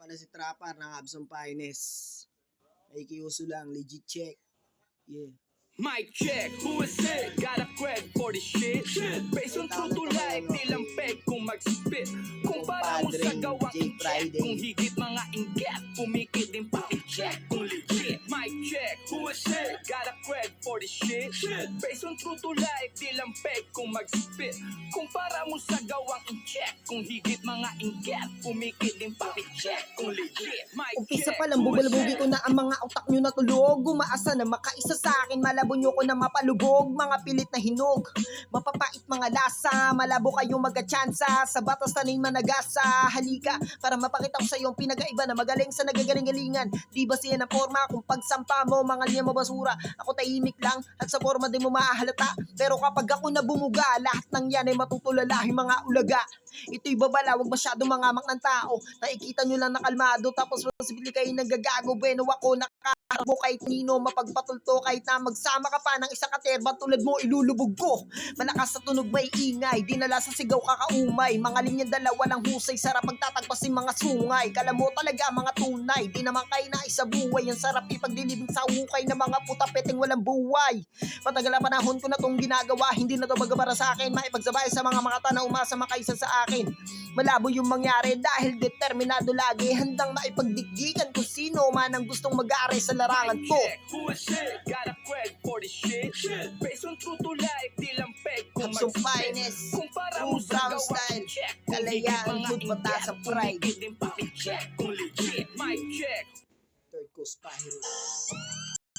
na si Trapper ng Absong Finest. May kiuso lang, legit check. Yeah. Mic check, who is it? Got a cred for this shit. Based on true to life, nilang peg kung mag-spit. Kumpara mo sa gawang i-check. Kung higit mga ingat, pumikit din pa-i-check kung legit. Mic check, who is it? Got a cred for this shit. Based on true to life, nilang peg kung mag-spit. Kumpara mo sa gawang i-check. Kung higit mga ingat, pumikit din pa-i-check kung legit. Umpisa pa lang bubalbugi ko na ang mga utak nyo natulog. Umaasa na makaisa sa akin, malabo nyo ko na mapalubog. Mga pilit na hinog, mapapait mga lasa. Malabo kayong magkatsansa, sa batas tanin managasa. Halika, para mapakita ko sa iyong pinagaiba na magaling sa nagagaling-galingan. Di ba siya na forma kung pagsampa mo, mga liya mo basura. Ako tahimik lang at sa forma di mo maahalata. Pero kapag ako na bumuga, lahat ng yan ay matutulalahin mga ulaga. Ito'y babala, wag masyado mangamak ng tao. Nakikita nyo lang nakalmado, tapos responsibility kayo nagagago. Bueno ako nakaharap mo kahit nino, mapagpatulto kahit na magsama ka pa ng isang katerba tulad mo, ilulubog ko. Malakas sa tunog may ingay, dinala sa sigaw kakaumay. Mga linyang dalawa lang husay, sarap magtatagpasin mga sungay. Kala mo talaga mga tunay, di naman kayo na isa buhay. Ang sarap ipaglilibing sa hukay ng mga puta peteng walang buhay. Matagal na panahon ko na tong ginagawa, hindi na to magabara sa akin. Maipagsabay sa mga makata na umasa makaisa sa akin. Malabo yung mangyari dahil determinado lagi, handang maipagdikdikan kung sino man ang gustong mag-aaray sa larangan ko. Who is it? Got a cred for this shit. Based on true to life, nilang peg kung Absong mag-spit. Finest, Kumpara mo sa Brown gawang style, i-check. kalayaan, Mga good mataas ang ingat, pride. pumikit din pa-i-check